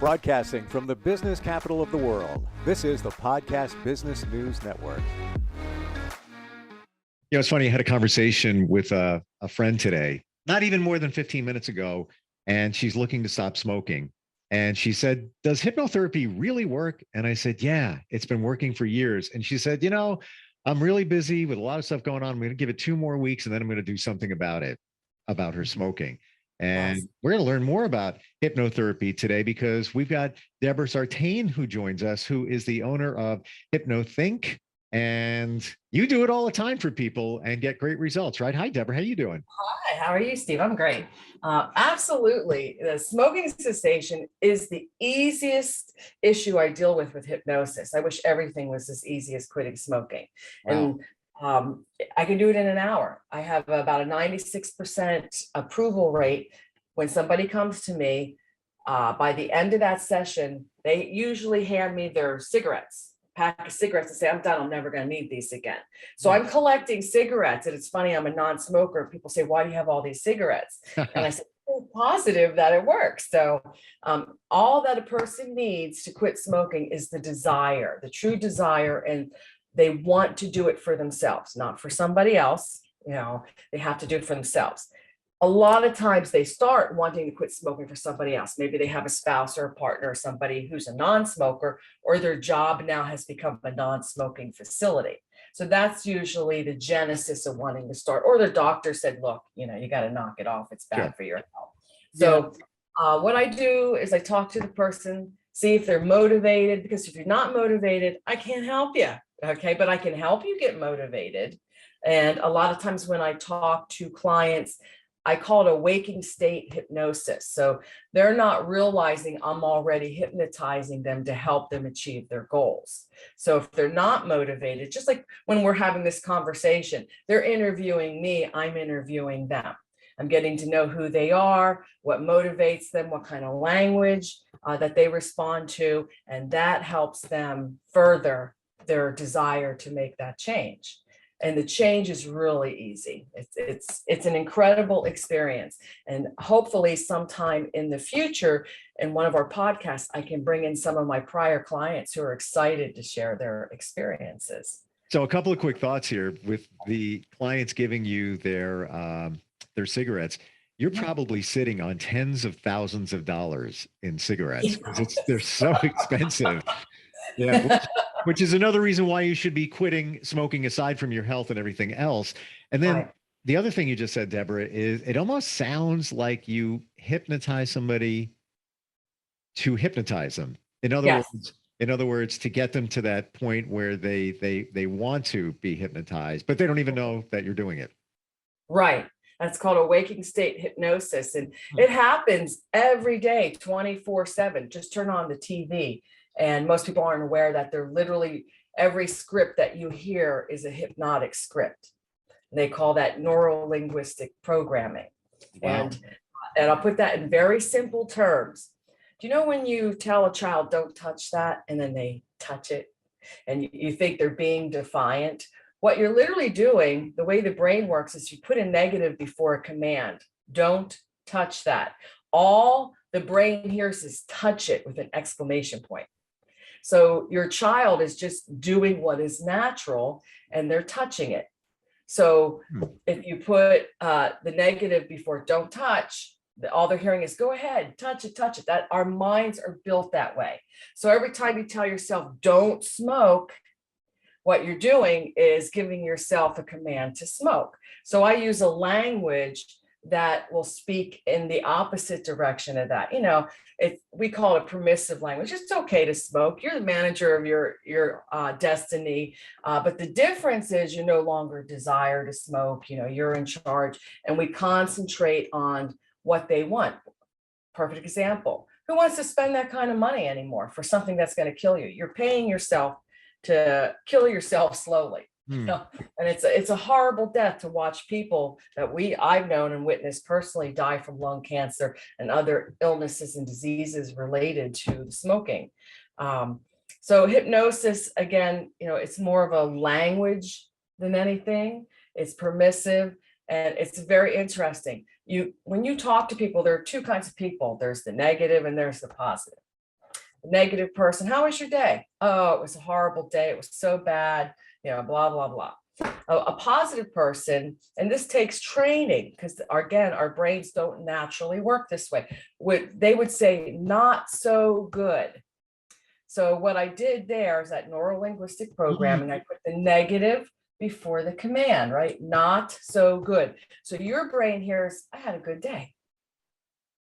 Broadcasting from the business capital of the world, this is the Podcast Business News Network. It's funny. I had a conversation with a friend today, not even more than 15 minutes ago, and she's looking to stop smoking. And she said, does hypnotherapy really work? And I said, yeah, it's been working for years. And she said, I'm really busy with a lot of stuff going on. I'm going to give it 2 more weeks, and then I'm going to do something about it, about her smoking. And Yes. we're going to learn more about hypnotherapy today because we've got Debora Sartain who joins us, who is the owner of Hypnothinc. And you do it all the time for people and get great results, right? Hi, Debora. How you doing? Hi, how are you, Steve? I'm great. Absolutely. The smoking cessation is the easiest issue I deal with hypnosis. I wish everything was as easy as quitting smoking. Wow. And I can do it in an hour. I have about a 96% approval rate. When somebody comes to me, by the end of that session, they usually hand me their cigarettes, pack of cigarettes, and say, I'm done, I'm never going to need these again. So I'm collecting cigarettes. And it's funny, I'm a non-smoker. People say, why do you have all these cigarettes? And I said, I'm positive that it works. So all that a person needs to quit smoking is the desire, the true desire. And they want to do it for themselves, not for somebody else. They have to do it for themselves. A lot of times they start wanting to quit smoking for somebody else. Maybe they have a spouse or a partner or somebody who's a non-smoker, or their job now has become a non-smoking facility. So that's usually the genesis of wanting to start, or the doctor said, look, you got to knock it off. It's bad for your health. So what I do is I talk to the person, see if they're motivated, because if you're not motivated, I can't help you. Okay, but I can help you get motivated. And a lot of times when I talk to clients, I call it a waking state hypnosis. So they're not realizing I'm already hypnotizing them to help them achieve their goals. So if they're not motivated, just like when we're having this conversation, they're interviewing me, I'm interviewing them. I'm getting to know who they are, what motivates them, what kind of language that they respond to, and that helps them further their desire to make that change. And the change is really easy. It's an incredible experience. And hopefully sometime in the future, in one of our podcasts, I can bring in some of my prior clients who are excited to share their experiences. So a couple of quick thoughts here with the clients giving you their cigarettes. You're probably sitting on tens of thousands of dollars in cigarettes because they're so expensive. Yeah. Which is another reason why you should be quitting smoking aside from your health and everything else. And then the other thing you just said, Debora, is it almost sounds like you hypnotize somebody to hypnotize them. In other words, to get them to that point where they want to be hypnotized, but they don't even know that you're doing it. Right. That's called a waking state hypnosis. And it happens every day, 24/7. Just turn on the TV. And most people aren't aware that they're literally, every script that you hear is a hypnotic script. And they call that neuro-linguistic programming. Wow. And I'll put that in very simple terms. Do you know when you tell a child, don't touch that, and then they touch it, and you think they're being defiant? What you're literally doing, the way the brain works, is you put a negative before a command. Don't touch that. All the brain hears is touch it with an exclamation point. So your child is just doing what is natural and they're touching it. So if you put the negative before don't touch, all they're hearing is go ahead, touch it, touch it. That our minds are built that way. So every time you tell yourself don't smoke, what you're doing is giving yourself a command to smoke. So I use a language that will speak in the opposite direction of that. We call it a permissive language. It's okay to smoke. You're the manager of your destiny. But the difference is you no longer desire to smoke. You're in charge, and we concentrate on what they want. Perfect example. Who wants to spend that kind of money anymore for something that's going to kill you? You're paying yourself to kill yourself slowly. And it's a horrible death to watch people that I've known and witnessed personally die from lung cancer and other illnesses and diseases related to smoking. So hypnosis, again, it's more of a language than anything. It's permissive, and it's very interesting. When you talk to people, there are two kinds of people. There's the negative and there's the positive. negative person, how was your day? Oh, it was a horrible day. It was so bad, blah, blah, blah. A positive person, and this takes training because again, our brains don't naturally work this way. They would say, not so good. So what I did there is that neuro-linguistic programming, I put the negative before the command, right? Not so good. So your brain hears, I had a good day.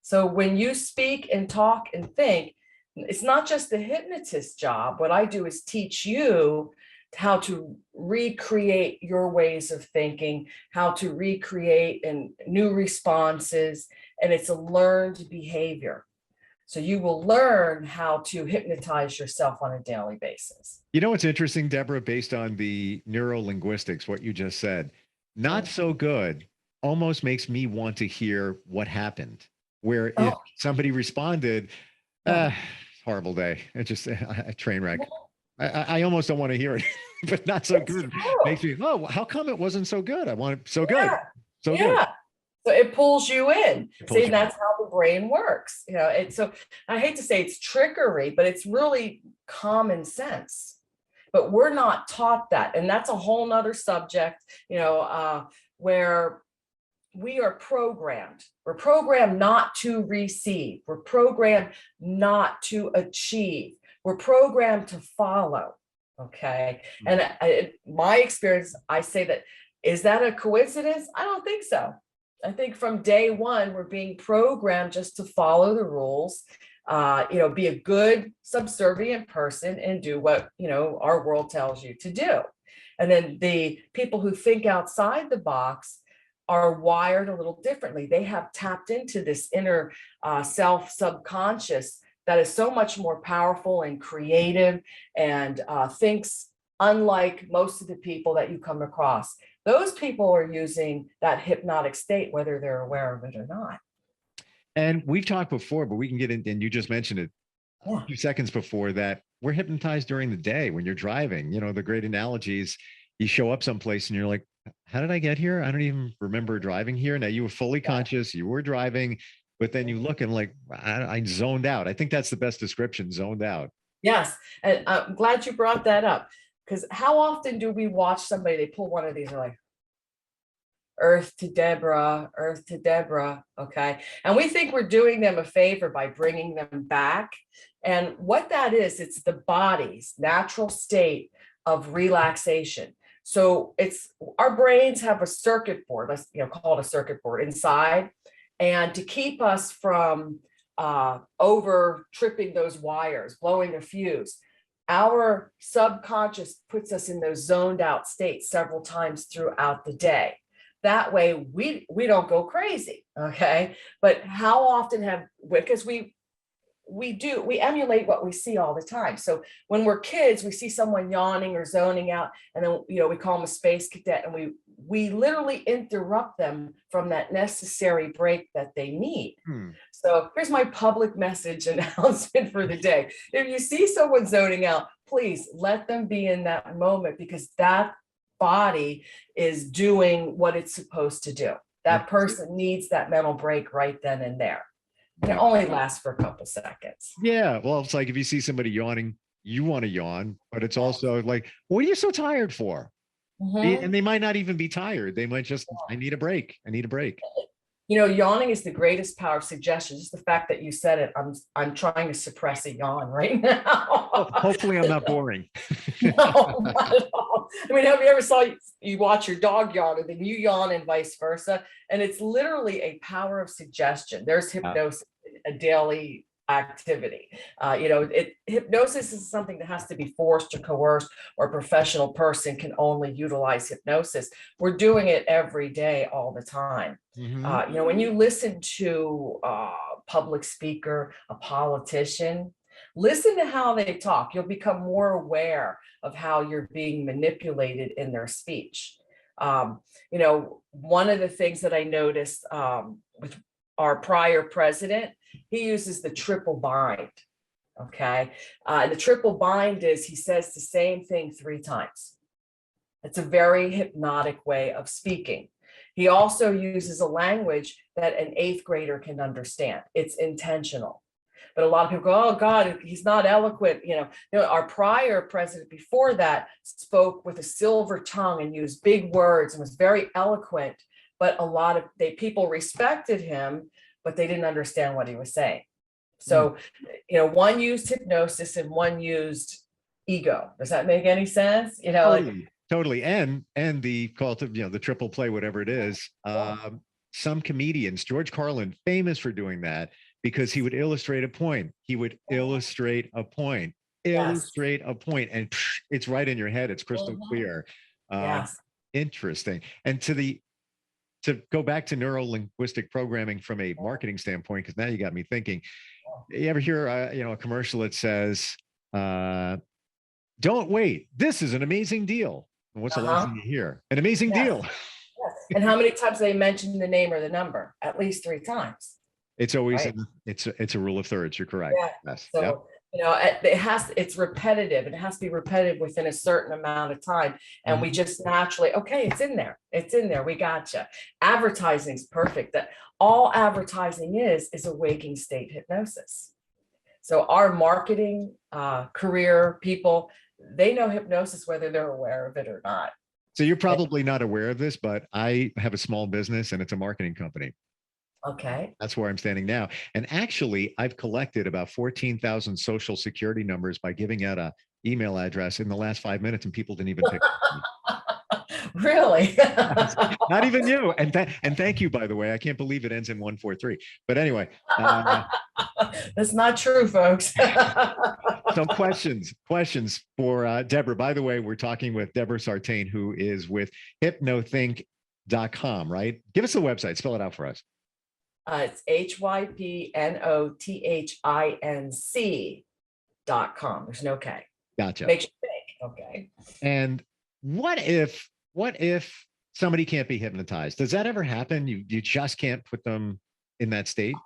So when you speak and talk and think, it's not just the hypnotist's job. What I do is teach you how to recreate your ways of thinking, how to recreate and new responses, and it's a learned behavior. So you will learn how to hypnotize yourself on a daily basis. You know what's interesting, Deborah, based on the neuro-linguistics, what you just said, not so good almost makes me want to hear what happened. Where if somebody responded, horrible day, it's just a train wreck. I almost don't want to hear it, but not so good makes me, oh, how come it wasn't so good? I want it so good. So good. So it pulls you in. See, that's how the brain works. So I hate to say it's trickery, but it's really common sense. But we're not taught that. And that's a whole nother subject, where we are programmed. We're programmed not to receive. We're programmed not to achieve. We're programmed to follow. Okay. And my experience, I say that, is that a coincidence? I don't think so. I think from day one, we're being programmed just to follow the rules, be a good subservient person and do what, our world tells you to do. And then the people who think outside the box are wired a little differently. They have tapped into this inner self subconscious that is so much more powerful and creative and thinks unlike most of the people that you come across. Those people are using that hypnotic state, whether they're aware of it or not. And we've talked before, but we can get in, and you just mentioned it a few seconds before that, we're hypnotized during the day when you're driving. The great analogies, you show up someplace and you're like, how did I get here? I don't even remember driving here. Now you were fully conscious, you were driving, but then you look and like, I zoned out. I think that's the best description, zoned out. Yes. And I'm glad you brought that up. Because how often do we watch somebody, they pull one of these, they're like, earth to Debora, okay? And we think we're doing them a favor by bringing them back. And what that is, it's the body's natural state of relaxation. So our brains have a circuit board, let's call it a circuit board inside. And to keep us from over tripping those wires, blowing a fuse, our subconscious puts us in those zoned out states several times throughout the day. That way we don't go crazy, okay? But how often because we emulate what we see all the time. So when we're kids, we see someone yawning or zoning out, and then we call them a space cadet, and we literally interrupt them from that necessary break that they need. So here's my public message announcement for the day. If you see someone zoning out, please let them be in that moment, because that body is doing what it's supposed to do. That person needs that mental break right then and there. It only lasts for a couple seconds. Yeah. Well, it's like if you see somebody yawning, you want to yawn, but it's also like, what are you so tired for? And they might not even be tired. They might just, I need a break. I need a break. Yawning is the greatest power of suggestion. Just the fact that you said it, I'm trying to suppress a yawn right now. Hopefully I'm not boring. No, not at all. I mean, have you ever you watch your dog yawn and then you yawn and vice versa? And it's literally a power of suggestion. There's hypnosis, a daily activity. Hypnosis is something that has to be forced or coerced, or a professional person can only utilize hypnosis. We're doing it every day, all the time. When you listen to a public speaker, a politician, listen to how they talk. You'll become more aware of how you're being manipulated in their speech. One of the things that I noticed with our prior president, he uses the triple bind. Okay. And the triple bind is he says the same thing 3 times. It's a very hypnotic way of speaking. He also uses a language that an 8th grader can understand. It's intentional. But a lot of people go, oh God, he's not eloquent. Our prior president before that spoke with a silver tongue and used big words and was very eloquent. But a lot of people respected him, but they didn't understand what he was saying. So, one used hypnosis and one used ego. Does that make any sense? Totally. And the call to, the triple play, whatever it is. Some comedians, George Carlin, famous for doing that because he would illustrate a point. He would illustrate a point, and it's right in your head. It's crystal clear. Interesting. And to go back to neuro-linguistic programming from a marketing standpoint, because now you got me thinking. You ever hear a commercial that says, "Don't wait, this is an amazing deal." And what's the last thing you hear? An amazing deal. Yes. And how many times they mention the name or the number? At least 3 times. It's always it's a rule of thirds. You're correct. Yeah. Yes. So it's repetitive. It has to be repetitive within a certain amount of time. And we just naturally, okay, it's in there. It's in there. We gotcha. Advertising is perfect. That all advertising is a waking state hypnosis. So our marketing career people, they know hypnosis whether they're aware of it or not. So you're probably not aware of this, but I have a small business and it's a marketing company. Okay. That's where I'm standing now. And actually, I've collected about 14,000 social security numbers by giving out a email address in the last 5 minutes, and people didn't even pick up. Really? Not even you. And thank you, by the way. I can't believe it ends in 143. But anyway. That's not true, folks. So questions for Debora. By the way, we're talking with Debora Sartain, who is with Hypnothinc.com, right? Give us the website. Spell it out for us. It's HYPNOTHINC.com. There's no K. Gotcha. Makes you think. Okay. And what if somebody can't be hypnotized? Does that ever happen? You just can't put them in that state?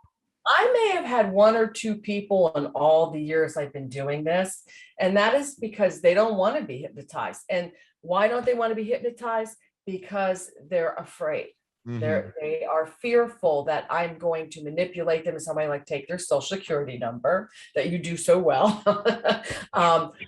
I may have had 1 or 2 people in all the years I've been doing this, and that is because they don't want to be hypnotized. And why don't they want to be hypnotized? Because they're afraid. They are fearful that I'm going to manipulate them in some way, like take their social security number that you do so well,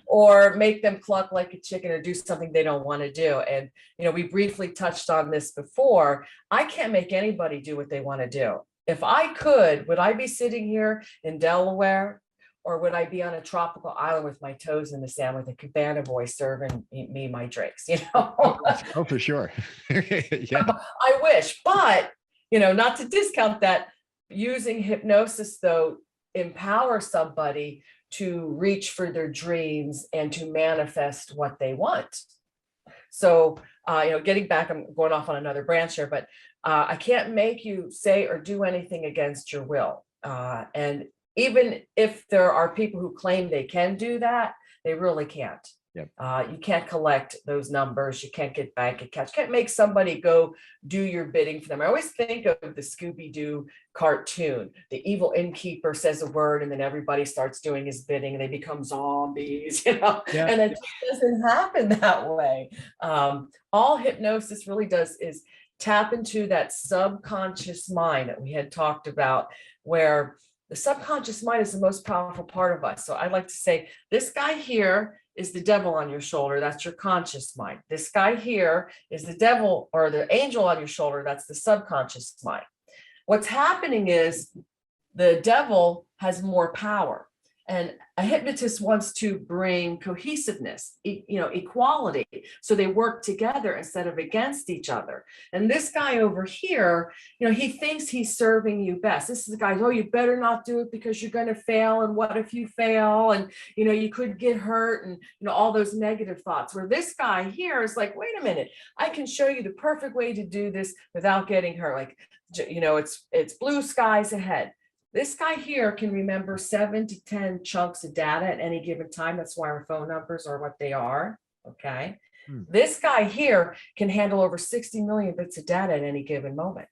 or make them cluck like a chicken or do something they don't want to do. And, we briefly touched on this before. I can't make anybody do what they want to do. If I could, would I be sitting here in Delaware, or would I be on a tropical island with my toes in the sand with a cabana boy serving me my drinks? Oh, for sure. Yeah. I wish, but not to discount that. Using hypnosis, though, empowers somebody to reach for their dreams and to manifest what they want. So, getting back, I'm going off on another branch here, but I can't make you say or do anything against your will. And even if there are people who claim they can do that, they really can't. Yep. You can't collect those numbers. You can't get bank accounts. You can't make somebody go do your bidding for them. I always think of the Scooby-Doo cartoon. The evil innkeeper says a word and then everybody starts doing his bidding and they become zombies, Yeah. And it doesn't happen that way. All hypnosis really does is tap into that subconscious mind that we had talked about, where the subconscious mind is the most powerful part of us. So I like to say, this guy here is the devil on your shoulder. That's your conscious mind. This guy here is the devil or the angel on your shoulder. That's the subconscious mind. What's happening is the devil has more power. And a hypnotist wants to bring cohesiveness, equality. So they work together instead of against each other. And this guy over here, he thinks he's serving you best. This is the guy, oh, you better not do it because you're going to fail. And what if you fail? And, you could get hurt and, all those negative thoughts. Where this guy here is like, wait a minute, I can show you the perfect way to do this without getting hurt. Like, it's blue skies ahead. This guy here can remember 7 to 10 chunks of data at any given time. That's why our phone numbers are what they are. Okay. This guy here can handle over 60 million bits of data at any given moment.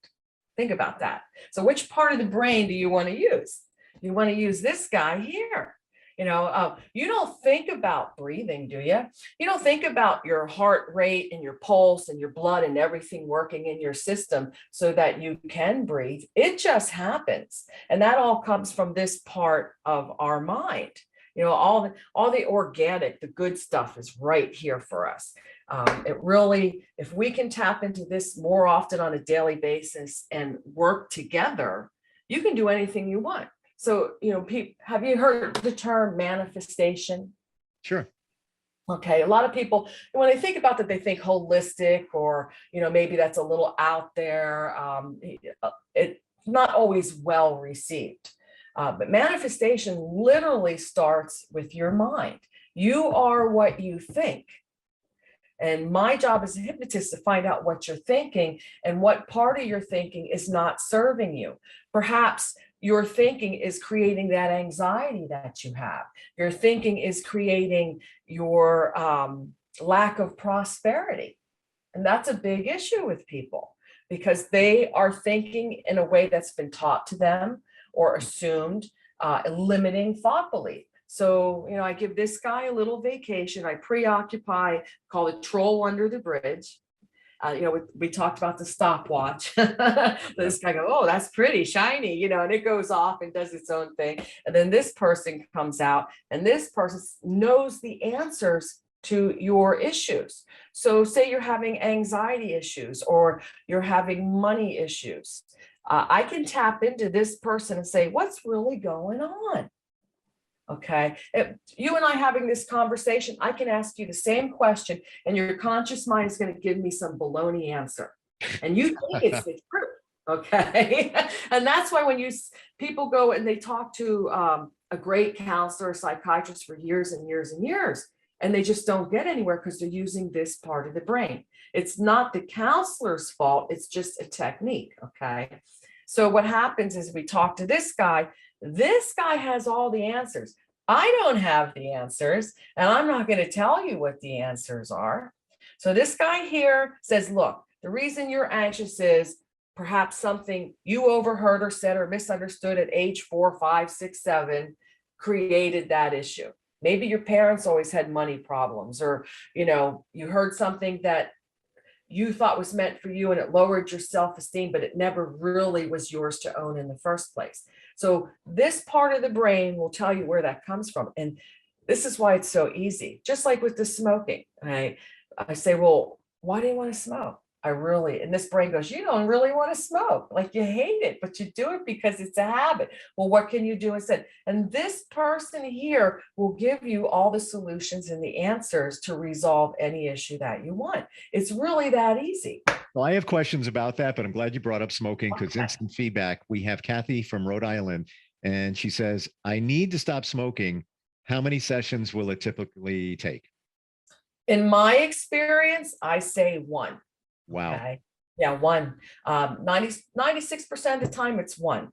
Think about that. So which part of the brain do you want to use? You want to use this guy here. You don't think about breathing, do you? You don't think about your heart rate and your pulse and your blood and everything working in your system so that you can breathe. It just happens. And that all comes from this part of our mind. All the organic, the good stuff is right here for us. It really, if we can tap into this more often on a daily basis and work together, you can do anything you want. So, have you heard the term manifestation? Sure. Okay. A lot of people, when they think about that, they think holistic, or, maybe that's a little out there. It's not always well received. But manifestation literally starts with your mind. You are what you think. And my job as a hypnotist is to find out what you're thinking and what part of your thinking is not serving you. Perhaps your thinking is creating that anxiety that you have. Your thinking is creating your lack of prosperity. And that's a big issue with people because they are thinking in a way that's been taught to them or assumed, limiting thought belief. So, I give this guy a little vacation. I preoccupy, call it troll under the bridge. We talked about the stopwatch. This guy goes, oh, that's pretty shiny, and it goes off and does its own thing. And then this person comes out and this person knows the answers to your issues. So say you're having anxiety issues or you're having money issues. I can tap into this person and say, what's really going on? Okay. If you and I having this conversation, I can ask you the same question and your conscious mind is going to give me some baloney answer. And you think it's the truth. Okay. And that's why when people go and they talk to a great counselor or psychiatrist for years and years and years, and they just don't get anywhere because they're using this part of the brain. It's not the counselor's fault. It's just a technique. Okay. So what happens is we talk to this guy. This guy has all the answers. I don't have the answers, and I'm not going to tell you what the answers are. So this guy here says, look, the reason you're anxious is perhaps something you overheard or said or misunderstood at age 4, 5, 6, 7 created that issue. Maybe your parents always had money problems, or, you heard something that you thought was meant for you and it lowered your self-esteem, but it never really was yours to own in the first place. So this part of the brain will tell you where that comes from. And this is why it's so easy. Just like with the smoking, I say, well, why do you want to smoke? And this brain goes, you don't really want to smoke. Like you hate it, but you do it because it's a habit. Well, what can you do instead? And this person here will give you all the solutions and the answers to resolve any issue that you want. It's really that easy. Well, I have questions about that, but I'm glad you brought up smoking because instant feedback. We have Kathy from Rhode Island, and she says, I need to stop smoking. How many sessions will it typically take? In my experience, I say one. Wow. Okay. Yeah, one. 96% of the time it's one.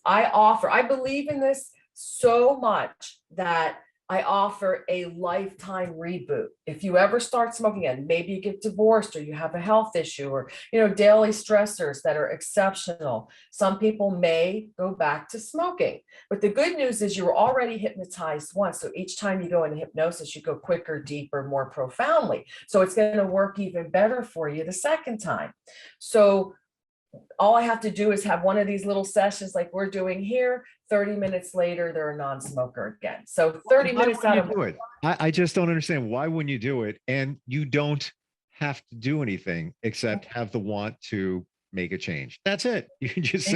I believe in this so much that I offer a lifetime reboot. If you ever start smoking again, maybe you get divorced or you have a health issue or, daily stressors that are exceptional. Some people may go back to smoking, but the good news is you were already hypnotized once. So each time you go into hypnosis, you go quicker, deeper, more profoundly. So it's going to work even better for you the second time. So all I have to do is have one of these little sessions like we're doing here. 30 minutes later, they're a non-smoker again. So 30 minutes out of it. I just don't understand. Why wouldn't you do it? And you don't have to do anything except have the want to make a change. That's it. You can just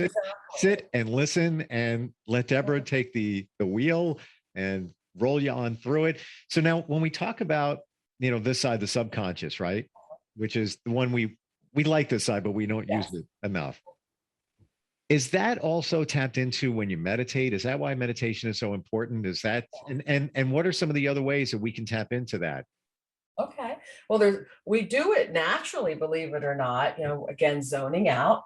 sit and listen and let Debora take the wheel and roll you on through it. So now when we talk about, this side, the subconscious, right? Which is the one we like this side, but we don't use it enough. Is that also tapped into when you meditate? Is that why meditation is so important? Is that, and what are some of the other ways that we can tap into that? Okay. Well, we do it naturally, believe it or not, again, zoning out,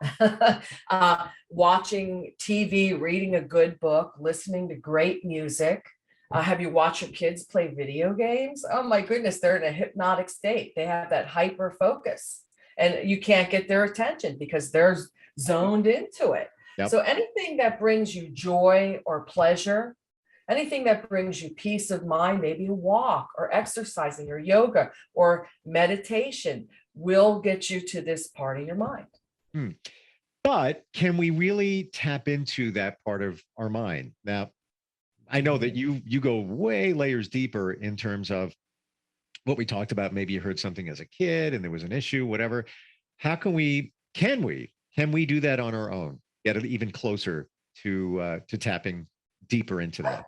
watching TV, reading a good book, listening to great music. Have you watched your kids play video games? Oh my goodness, they're in a hypnotic state. They have that hyper focus and you can't get their attention because they're zoned into it. Yep. So anything that brings you joy or pleasure, Anything that brings you peace of mind, maybe a walk or exercising or yoga or meditation, will get you to this part of your mind. Hmm. But can we really tap into that part of our mind? Now, I know that you go way layers deeper in terms of what we talked about. Maybe you heard something as a kid and there was an issue, whatever. How can we do that on our own? Get it even closer to tapping deeper into that.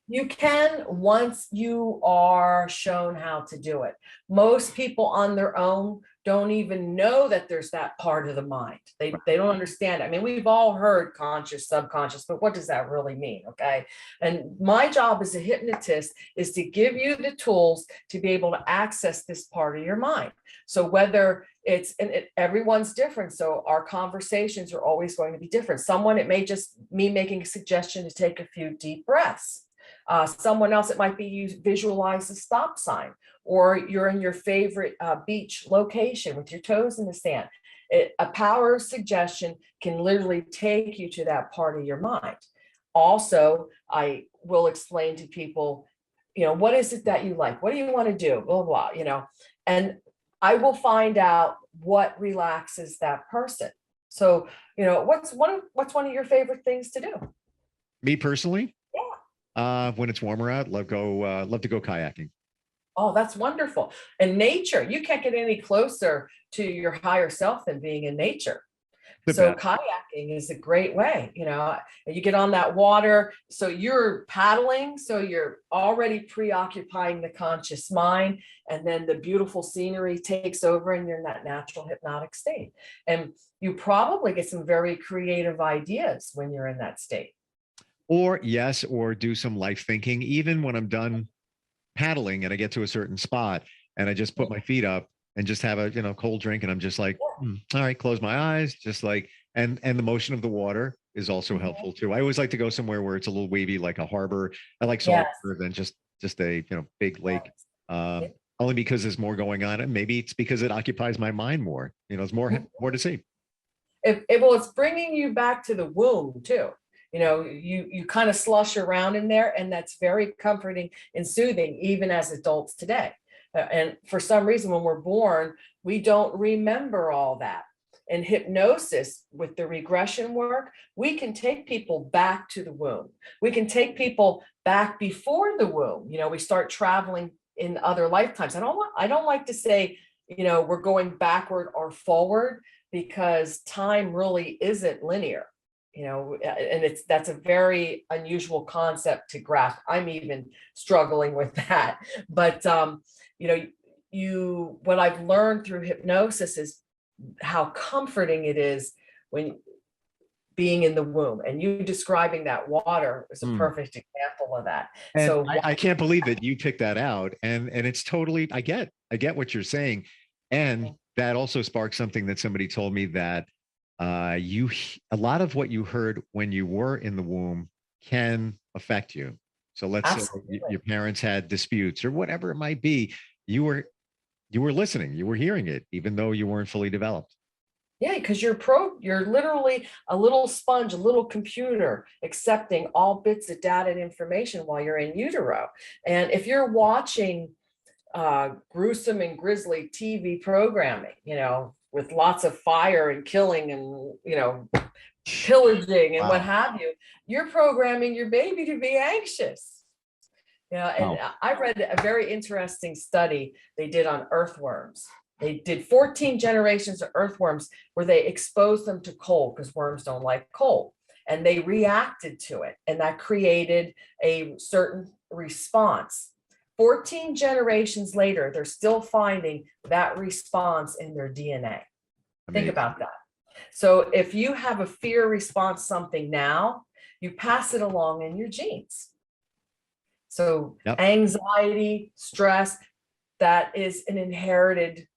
You can, once you are shown how to do it. Most people on their own don't even know that there's that part of the mind. They don't understand it. I mean, we've all heard conscious, subconscious, but what does that really mean? Okay. And my job as a hypnotist is to give you the tools to be able to access this part of your mind. So whether it's, everyone's different. So our conversations are always going to be different. Someone, it may just me making a suggestion to take a few deep breaths. Someone else, it might be you visualize a stop sign, or you're in your favorite beach location with your toes in the sand. A power of suggestion can literally take you to that part of your mind. Also, I will explain to people, what is it that you like? What do you want to do? Blah, blah, and I will find out what relaxes that person. So, what's one of your favorite things to do? Me personally, Yeah. when it's warmer out, love to go kayaking. Oh, that's wonderful. And nature, you can't get any closer to your higher self than being in nature. So kayaking is a great way, you get on that water. So you're paddling. So you're already preoccupying the conscious mind. And then the beautiful scenery takes over and you're in that natural hypnotic state. And you probably get some very creative ideas when you're in that state. Or do some life thinking, even when I'm done paddling and I get to a certain spot and I just put my feet up and just have a cold drink, and I'm just like, all right, close my eyes, just like, and the motion of the water is also helpful too. I always like to go somewhere where it's a little wavy, like a harbor. I like salt water than just a big lake, only because there's more going on, and maybe it's because it occupies my mind more. There's more to see. It's bringing you back to the womb too. You kind of slush around in there, and that's very comforting and soothing, even as adults today. And for some reason, when we're born, we don't remember all that. In hypnosis, with the regression work, we can take people back to the womb. We can take people back before the womb. We start traveling in other lifetimes. I don't like to say, we're going backward or forward, because time really isn't linear. And that's a very unusual concept to grasp. I'm even struggling with that. But, what I've learned through hypnosis is how comforting it is when being in the womb, and you describing that water is a perfect example of that. And so I can't believe that you picked that out. And it's totally, I get what you're saying. And that also sparked something that somebody told me, that a lot of what you heard when you were in the womb can affect you. So let's say your parents had disputes or whatever it might be. You were listening, you were hearing it, even though you weren't fully developed. Yeah, because you're literally a little sponge, a little computer, accepting all bits of data and information while you're in utero. And if you're watching gruesome and grisly TV programming, with lots of fire and killing and, pillaging and what have you, you're programming your baby to be anxious. And I read a very interesting study they did on earthworms. They did 14 generations of earthworms where they exposed them to cold, because worms don't like cold, and they reacted to it, and that created a certain response. 14 generations later, they're still finding that response in their DNA. Think about that. So if you have a fear response to something now, you pass it along in your genes. So anxiety, stress, that is an inherited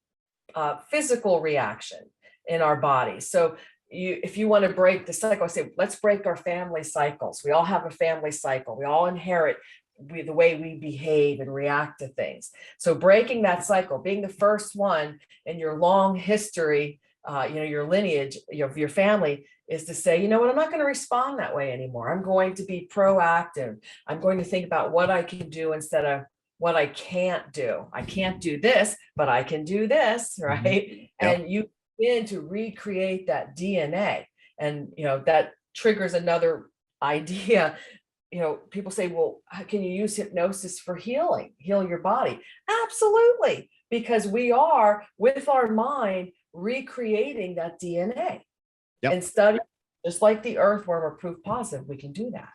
physical reaction in our body. So if you want to break the cycle, I say, let's break our family cycles. We all have a family cycle. We all inherit the way we behave and react to things. So breaking that cycle, being the first one in your long history your lineage, your family, is to say, you know what, I'm not going to respond that way anymore. I'm going to be proactive. I'm going to think about what I can do instead of what I can't do. I can't do this, but I can do this, right? Mm-hmm. Yep. And you begin to recreate that DNA. And, that triggers another idea. People say, well, how can you use hypnosis for heal your body? Absolutely. Because we are, with our mind, recreating that DNA. Yep. And study, just like the earthworm or proof positive, we can do that.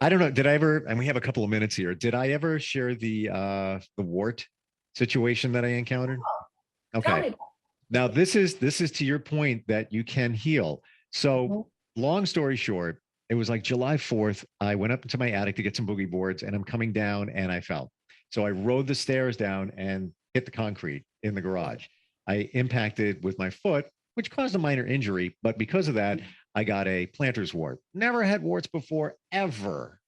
I don't know. Did I ever, and we have a couple of minutes here. Did I ever share the wart situation that I encountered? Okay. Now this is to your point that you can heal. So long story short, it was like July 4th. I went up into my attic to get some boogie boards and I'm coming down and I fell. So I rode the stairs down and hit the concrete in the garage. I impacted with my foot, which caused a minor injury. But because of that, I got a plantar's wart. Never had warts before, ever.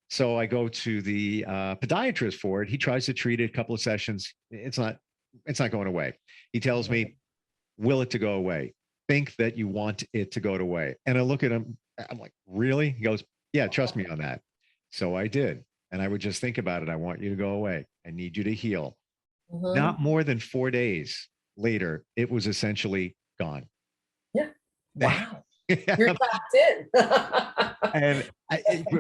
So I go to the podiatrist for it. He tries to treat it, a couple of sessions. It's not going away. He tells me, will it to go away? Think that you want it to go away. And I look at him, I'm like, really? He goes, yeah, trust me on that. So I did. And I would just think about it. I want you to go away. I need you to heal. Not more than 4 days later, it was essentially gone. Yeah. Wow. You're tapped in. And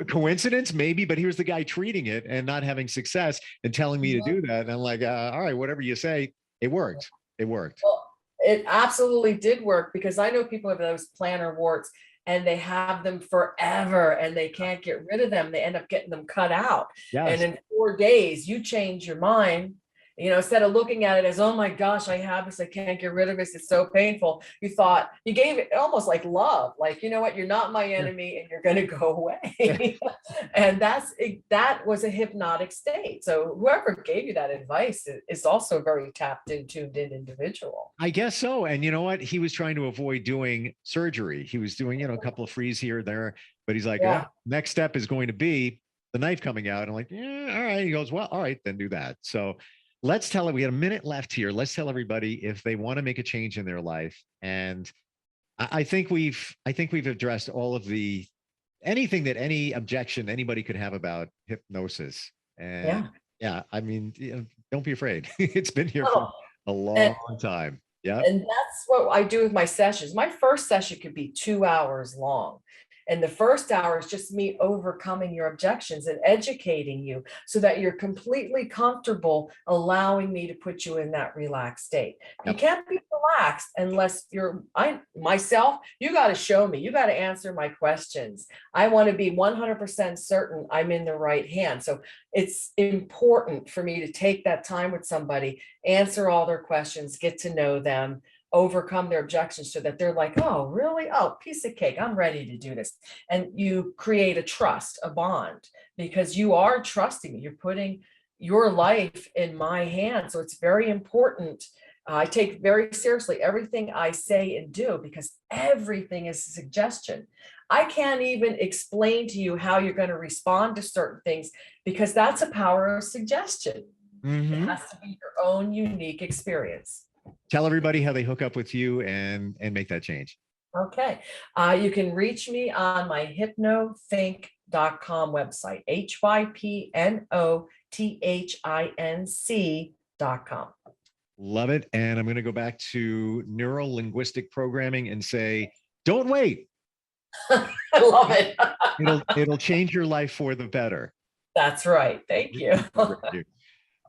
coincidence, maybe, but here's the guy treating it and not having success and telling me to do that. And I'm like, all right, whatever you say, it worked. It worked. Well, it absolutely did work, because I know people have those plantar warts and they have them forever and they can't get rid of them. They end up getting them cut out. Yes. And in 4 days, you change your mind. Instead of looking at it as, oh my gosh, I have this, I can't get rid of this, it's so painful. You thought, you gave it almost like love, like, you know what, you're not my enemy and you're going to go away. And that was a hypnotic state. So whoever gave you that advice is also a very tapped in, tuned in individual. I guess so. And you know what? He was trying to avoid doing surgery. He was doing, a couple of frees here or there, but he's like, next step is going to be the knife coming out. I'm like, yeah, all right. He goes, well, all right, then do that. So let's tell it. We got a minute left here. Let's tell everybody if they want to make a change in their life. And I think we've addressed all of anything that any objection anybody could have about hypnosis. And I mean, don't be afraid. It's been here for a long time. Yeah. And that's what I do with my sessions. My first session could be 2 hours long. And the first hour is just me overcoming your objections and educating you so that you're completely comfortable, allowing me to put you in that relaxed state. You can't be relaxed unless you got to show me, you got to answer my questions. I want to be 100% certain I'm in the right hand. So it's important for me to take that time with somebody, answer all their questions, get to know them, overcome their objections so that they're like, oh, really? Oh, piece of cake. I'm ready to do this. And you create a trust, a bond, because you are trusting me. You're putting your life in my hands. So it's very important. I take very seriously everything I say and do, because everything is a suggestion. I can't even explain to you how you're going to respond to certain things, because that's a power of suggestion. It has to be your own unique experience. Tell everybody how they hook up with you and make that change. Okay. You can reach me on my hypnothinc.com website, hypnothinc.com. Love it. And I'm going to go back to neuro-linguistic programming and say, don't wait. I love it. It'll change your life for the better. That's right. Thank you.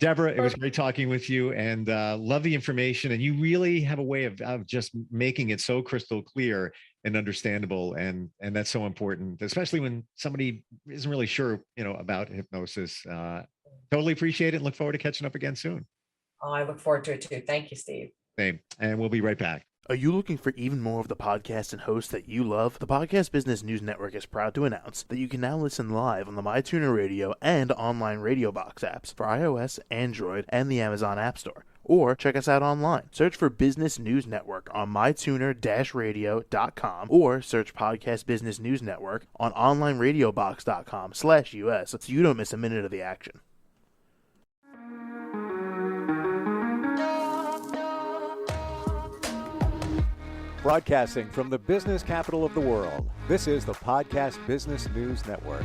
Debora, it was great talking with you, and love the information. And you really have a way of just making it so crystal clear and understandable. And that's so important, especially when somebody isn't really sure, about hypnosis. Totally appreciate it and look forward to catching up again soon. Oh, I look forward to it too. Thank you, Steve. Same. And we'll be right back. Are you looking for even more of the podcasts and hosts that you love? The Podcast Business News Network is proud to announce that you can now listen live on the MyTuner Radio and online Radio Box apps for iOS, Android, and the Amazon App Store. Or check us out online. Search for Business News Network on mytuner-radio.com or search Podcast Business News Network on onlineradiobox.com/US so you don't miss a minute of the action. Broadcasting from the business capital of the world, this is the Podcast Business News Network.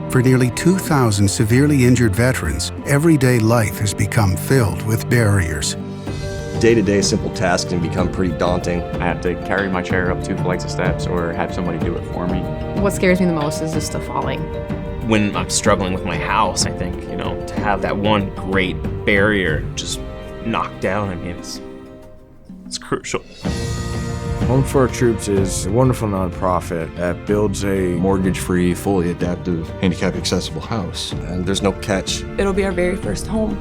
For nearly 2,000 severely injured veterans, everyday life has become filled with barriers. Day-to-day simple tasks can become pretty daunting. I have to carry my chair up 2 flights of steps or have somebody do it for me. What scares me the most is just the falling. When I'm struggling with my house, I think, to have that one great barrier just knocked down, I mean, it's crucial. Home for Our Troops is a wonderful nonprofit that builds a Mortgage-free, fully adaptive, handicap-accessible house. And there's no catch. It'll be our very first home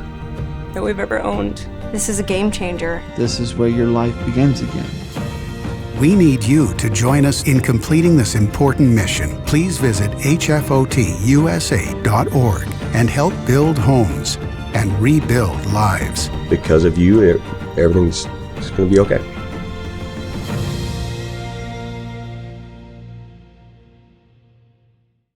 that we've ever owned. This is a game changer. This is where your life begins again. We need you to join us in completing this important mission. Please visit hfotusa.org and help build homes and rebuild lives. Because of you, everything's going to be okay.